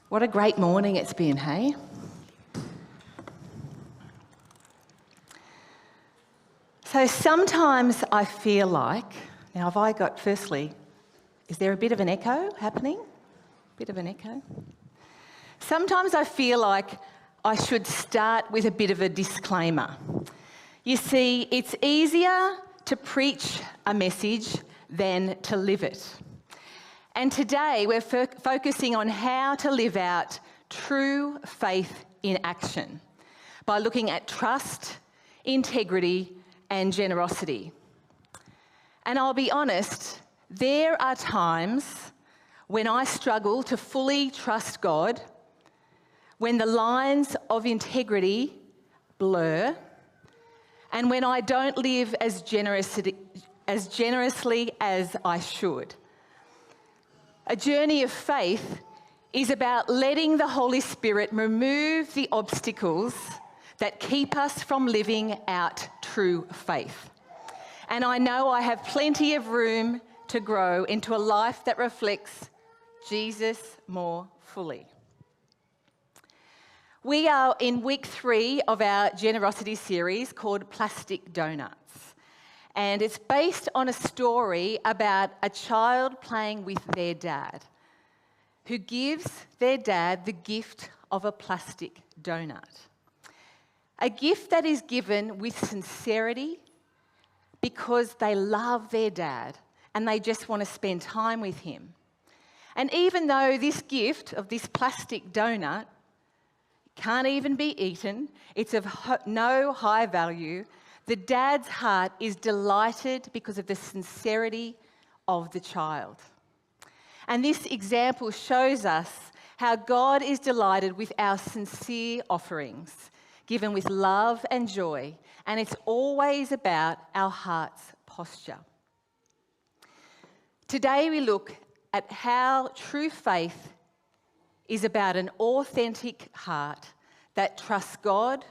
What a great morning it's been, hey? So sometimes I feel like, now have I got, firstly, is there a bit of an echo happening? Bit of an echo? Sometimes I feel like I should start with a bit of a disclaimer. You see, it's easier to preach a message than to live it. And today we're focusing on how to live out true faith in action by looking at trust, integrity, and generosity. And I'll be honest, there are times when I struggle to fully trust God, when the lines of integrity blur, and when I don't live as generously as I should. A journey of faith is about letting the Holy Spirit remove the obstacles that keep us from living out true faith. And I know I have plenty of room to grow into a life that reflects Jesus more fully. We are in week 3 of our generosity series called Plastic Donuts. And it's based on a story about a child playing with their dad, who gives their dad the gift of a plastic donut. A gift that is given with sincerity because they love their dad and they just want to spend time with him. And even though this gift of this plastic donut can't even be eaten, it's of no high value, the dad's heart is delighted because of the sincerity of the child. And this example shows us how God is delighted with our sincere offerings, given with love and joy, and it's always about our heart's posture. Today we look at how true faith is about an authentic heart that trusts God,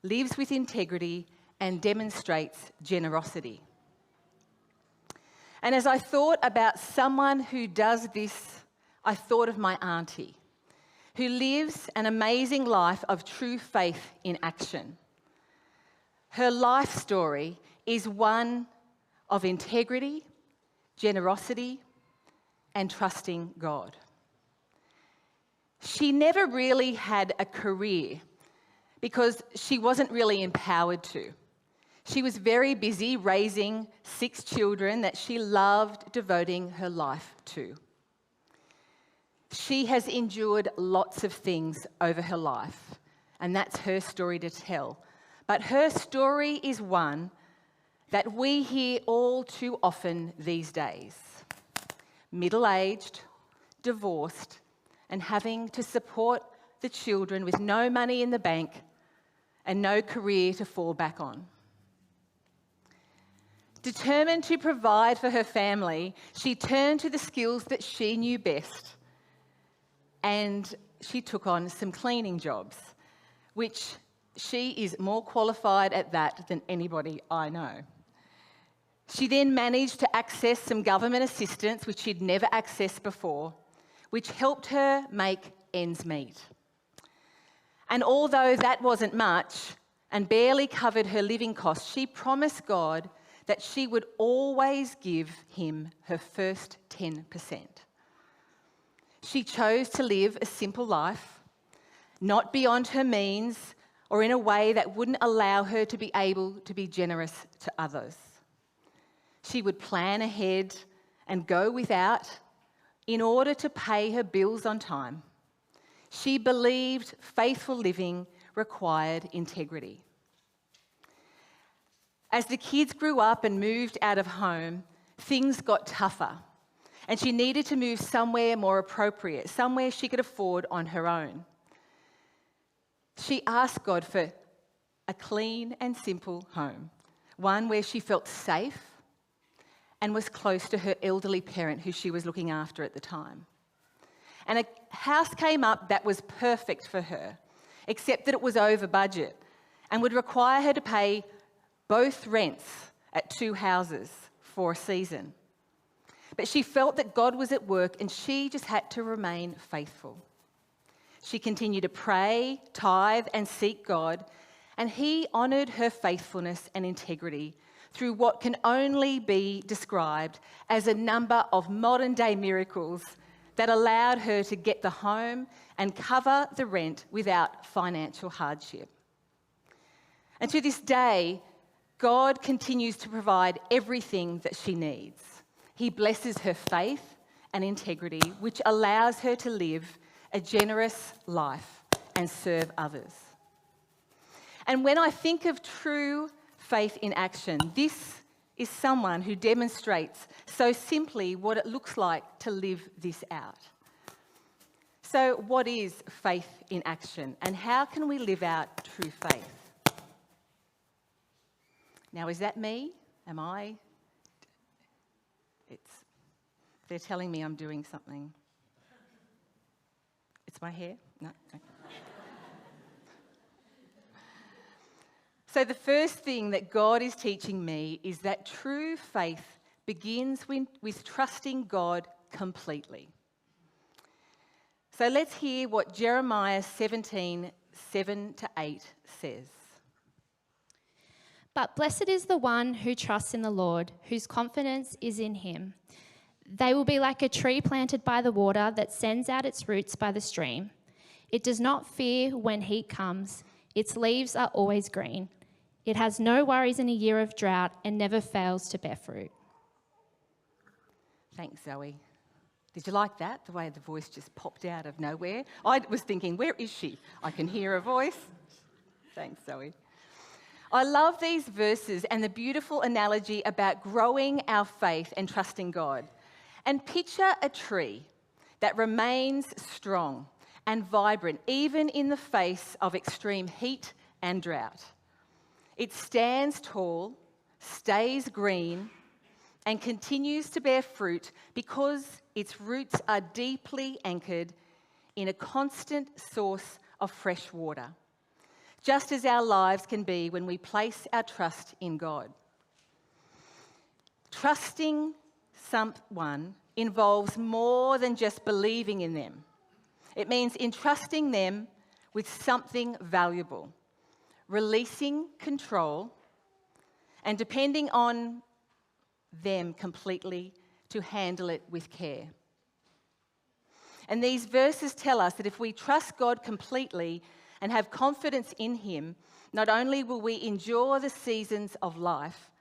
lives with integrity, and demonstrates generosity. And as I thought about someone who does this, I thought of my auntie, who lives an amazing life of true faith in action. Her life story is one of integrity, generosity, and trusting God. She never really had a career because she wasn't really empowered to. She was very busy raising 6 children that she loved devoting her life to. She has endured lots of things over her life, and that's her story to tell. But her story is one that we hear all too often these days. Middle-aged, divorced, and having to support the children with no money in the bank and no career to fall back on. Determined to provide for her family, she turned to the skills that she knew best, and she took on some cleaning jobs, which she is more qualified at that than anybody I know. She then managed to access some government assistance, which she'd never accessed before, which helped her make ends meet. And although that wasn't much and barely covered her living costs, she promised God that she would always give him her first 10%. She chose to live a simple life, not beyond her means or in a way that wouldn't allow her to be able to be generous to others. She would plan ahead and go without in order to pay her bills on time. She believed faithful living required integrity. As the kids grew up and moved out of home, things got tougher, and she needed to move somewhere more appropriate, somewhere she could afford on her own. She asked God for a clean and simple home, one where she felt safe and was close to her elderly parent who she was looking after at the time. And a house came up that was perfect for her, except that it was over budget and would require her to pay both rents at 2 houses for a season. But she felt that God was at work and she just had to remain faithful. She continued to pray, tithe, and seek God, and He honoured her faithfulness and integrity through what can only be described as a number of modern-day miracles that allowed her to get the home and cover the rent without financial hardship. And to this day, God continues to provide everything that she needs. He blesses her faith and integrity, which allows her to live a generous life and serve others. And when I think of true faith in action, this is someone who demonstrates so simply what it looks like to live this out. So what is faith in action, and how can we live out true faith? Now, is that me? Am I? They're telling me I'm doing something. It's my hair? No? Okay. So the first thing that God is teaching me is that true faith begins with trusting God completely. So let's hear what Jeremiah 17:7-8 says. But blessed is the one who trusts in the Lord, whose confidence is in him. They will be like a tree planted by the water that sends out its roots by the stream. It does not fear when heat comes. Its leaves are always green. It has no worries in a year of drought and never fails to bear fruit. Thanks, Zoe. Did you like that? The way the voice just popped out of nowhere. I was thinking, where is she? I can hear a voice. Thanks, Zoe. I love these verses and the beautiful analogy about growing our faith and trusting God. And picture a tree that remains strong and vibrant even in the face of extreme heat and drought. It stands tall, stays green, and continues to bear fruit because its roots are deeply anchored in a constant source of fresh water, just as our lives can be when we place our trust in God. Trusting someone involves more than just believing in them. It means entrusting them with something valuable, releasing control, and depending on them completely to handle it with care. And these verses tell us that if we trust God completely and have confidence in Him, not only will we endure the seasons of life,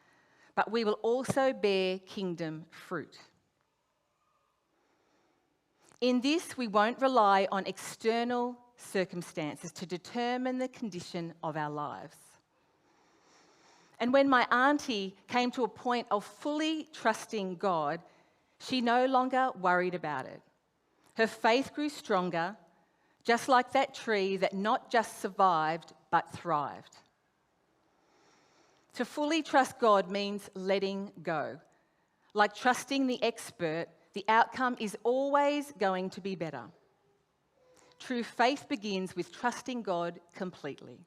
but we will also bear kingdom fruit. In this, we won't rely on external circumstances to determine the condition of our lives. And when my auntie came to a point of fully trusting God, she no longer worried about it. Her faith grew stronger, just like that tree that not just survived, but thrived. To fully trust God means letting go. Like trusting the expert, the outcome is always going to be better. True faith begins with trusting God completely.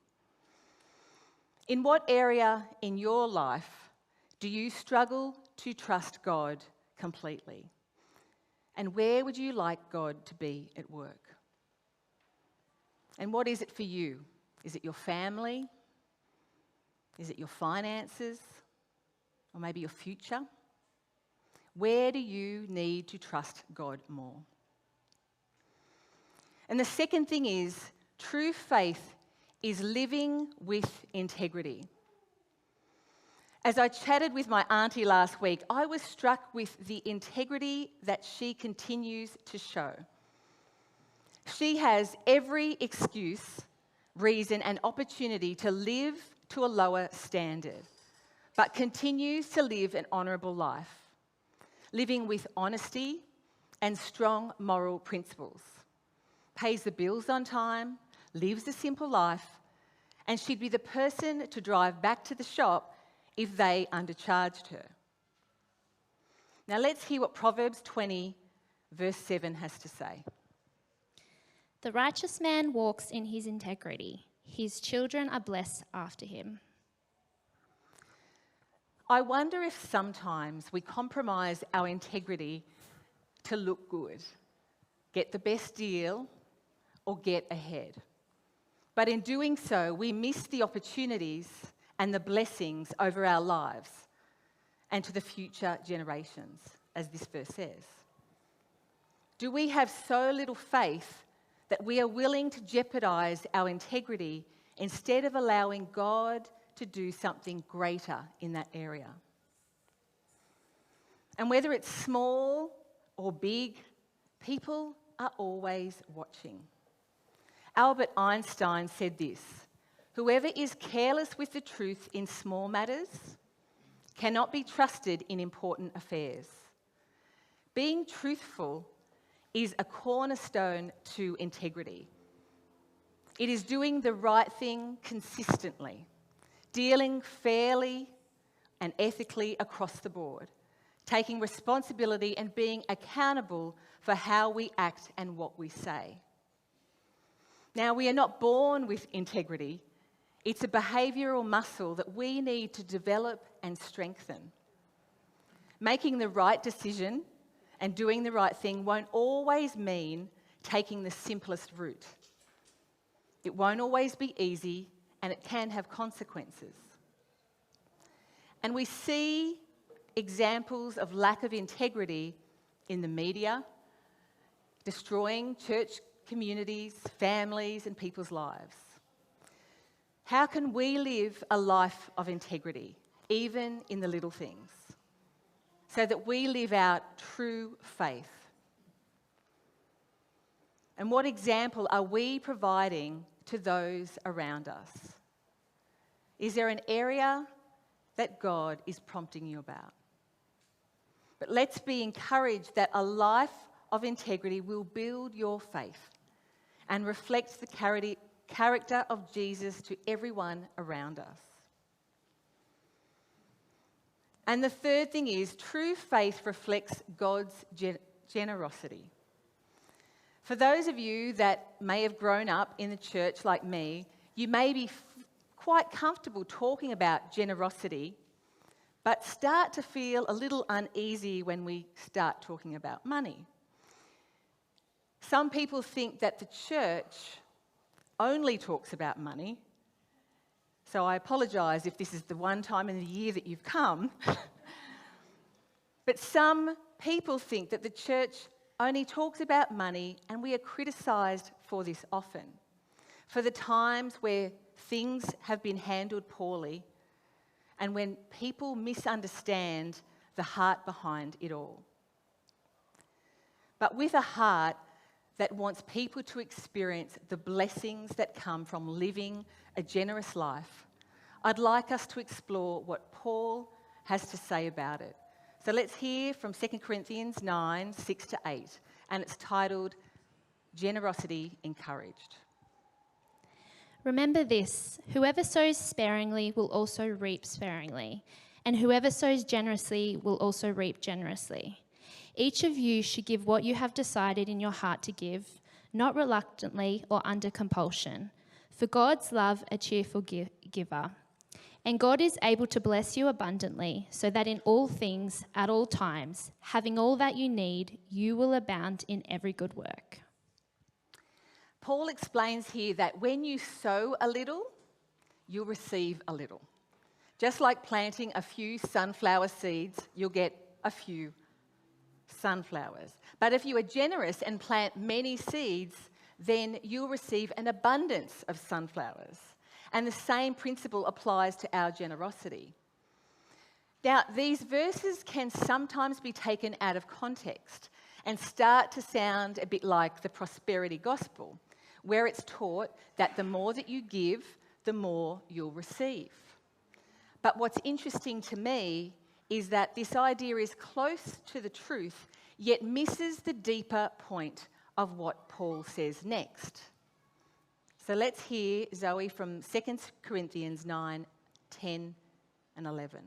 In what area in your life do you struggle to trust God completely? And where would you like God to be at work? And what is it for you? Is it your family? Is it your finances? Or maybe your future? Where do you need to trust God more? And the second thing is, true faith is living with integrity. As I chatted with my auntie last week, I was struck with the integrity that she continues to show. She has every excuse, reason, and opportunity to live to a lower standard, but continues to live an honourable life, living with honesty and strong moral principles, pays the bills on time, lives a simple life, and she'd be the person to drive back to the shop if they undercharged her. Now let's hear what Proverbs 20, verse 7 has to say. The righteous man walks in his integrity. His children are blessed after him. I wonder if sometimes we compromise our integrity to look good, get the best deal, or get ahead. But in doing so, we miss the opportunities and the blessings over our lives and to the future generations, as this verse says. Do we have so little faith that we are willing to jeopardise our integrity instead of allowing God to do something greater in that area? And whether it's small or big, people are always watching. Albert Einstein said this: "Whoever is careless with the truth in small matters cannot be trusted in important affairs." Being truthful is a cornerstone to integrity. It is doing the right thing consistently, dealing fairly and ethically across the board, taking responsibility and being accountable for how we act and what we say. Now, we are not born with integrity. It's a behavioural muscle that we need to develop and strengthen. Making the right decision and doing the right thing won't always mean taking the simplest route. It won't always be easy, and it can have consequences. And we see examples of lack of integrity in the media, destroying church communities, families, and people's lives. How can we live a life of integrity, even in the little things, so that we live out true faith? And what example are we providing to those around us? Is there an area that God is prompting you about? But let's be encouraged that a life of integrity will build your faith and reflect the character of Jesus to everyone around us. And the third thing is, true faith reflects God's generosity. For those of you that may have grown up in the church like me, you may be quite comfortable talking about generosity, but start to feel a little uneasy when we start talking about money. Some people think that the church only talks about money, so I apologise if this is the one time in the year that you've come. But some people think that the church only talks about money, and we are criticised for this often, for the times where things have been handled poorly and when people misunderstand the heart behind it all. But with a heart that wants people to experience the blessings that come from living a generous life, I'd like us to explore what Paul has to say about it. So let's hear from 2 Corinthians 9, 6-8, and it's titled, Generosity Encouraged. Remember this: whoever sows sparingly will also reap sparingly, and whoever sows generously will also reap generously. Each of you should give what you have decided in your heart to give, not reluctantly or under compulsion, for God's love a cheerful giver. And God is able to bless you abundantly, so that in all things, at all times, having all that you need, you will abound in every good work. Paul explains here that when you sow a little, you'll receive a little. Just like planting a few sunflower seeds, you'll get a few sunflowers. But if you are generous and plant many seeds, then you'll receive an abundance of sunflowers. And the same principle applies to our generosity. Now, these verses can sometimes be taken out of context and start to sound a bit like the prosperity gospel, where it's taught that the more that you give, the more you'll receive. But what's interesting to me is that this idea is close to the truth, yet misses the deeper point of what Paul says next. So let's hear Zoe from 2 Corinthians 9, 10 and 11.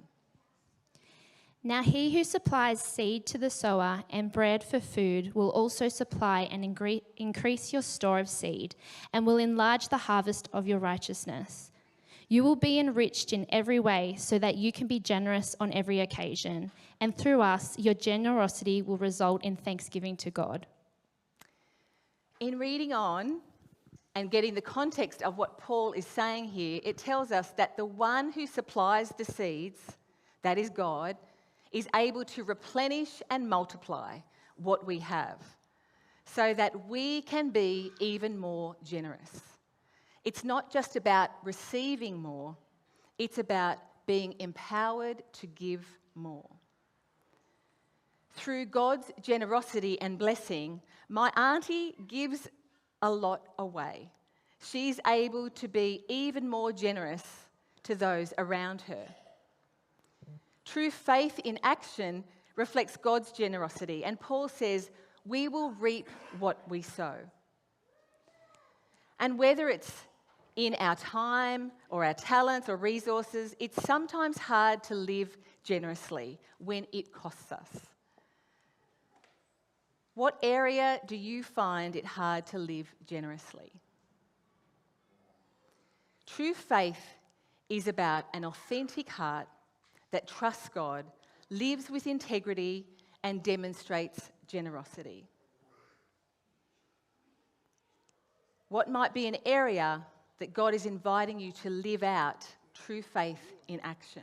Now he who supplies seed to the sower and bread for food will also supply and increase your store of seed, and will enlarge the harvest of your righteousness. You will be enriched in every way, so that you can be generous on every occasion, and through us your generosity will result in thanksgiving to God. In reading on, and getting the context of what Paul is saying here, it tells us that the one who supplies the seeds, that is God, is able to replenish and multiply what we have so that we can be even more generous. It's not just about receiving more, it's about being empowered to give more. Through God's generosity and blessing, my auntie gives a lot away. She's able to be even more generous to those around her. True faith in action reflects God's generosity, and Paul says, we will reap what we sow. And whether it's in our time or our talents or resources, it's sometimes hard to live generously when it costs us. What area do you find it hard to live generously? True faith is about an authentic heart that trusts God, lives with integrity, and demonstrates generosity. What might be an area that God is inviting you to live out true faith in action?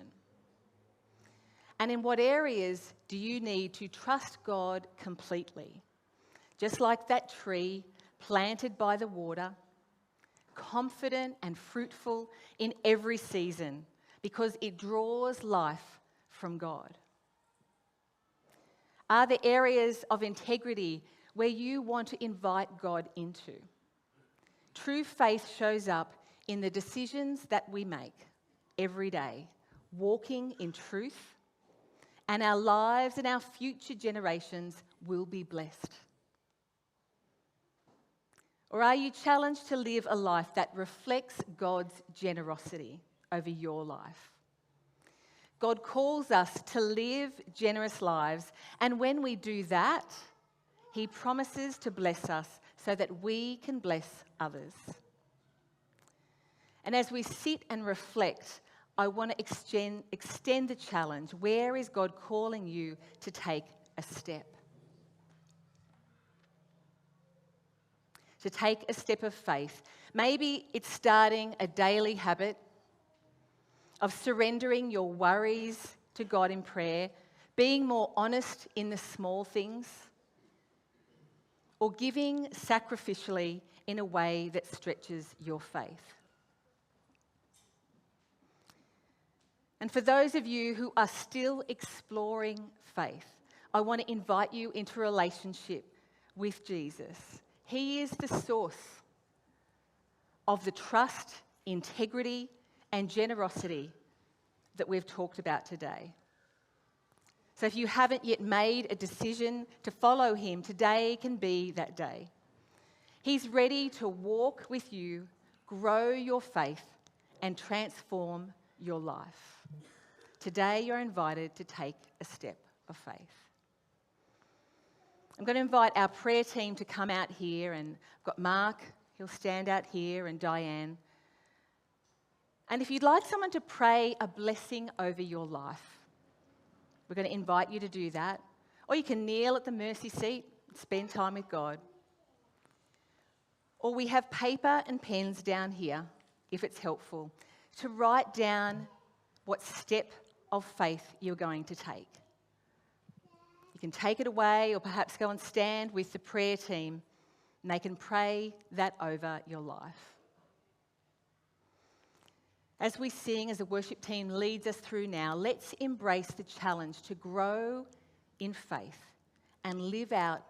And in what areas do you need to trust God completely? Just like that tree planted by the water, confident and fruitful in every season because it draws life from God. Are there areas of integrity where you want to invite God into? True faith shows up in the decisions that we make every day, walking in truth, and our lives and our future generations will be blessed. Or are you challenged to live a life that reflects God's generosity over your life? God calls us to live generous lives, and when we do that, He promises to bless us so that we can bless others. And as we sit and reflect, I want to extend the challenge. Where is God calling you to take a step? To take a step of faith. Maybe it's starting a daily habit of surrendering your worries to God in prayer, being more honest in the small things, or giving sacrificially in a way that stretches your faith. And for those of you who are still exploring faith, I want to invite you into a relationship with Jesus. He is the source of the trust, integrity, and generosity that we've talked about today. So if you haven't yet made a decision to follow Him, today can be that day. He's ready to walk with you, grow your faith, and transform your life. Today you're invited to take a step of faith. I'm going to invite our prayer team to come out here, and I've got Mark, he'll stand out here, and Diane. And if you'd like someone to pray a blessing over your life, we're going to invite you to do that. Or you can kneel at the mercy seat and spend time with God. Or we have paper and pens down here, if it's helpful, to write down what step of faith you're going to take. You can take it away or perhaps go and stand with the prayer team and they can pray that over your life. As we sing, as the worship team leads us through now, let's embrace the challenge to grow in faith and live out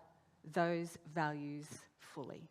those values fully.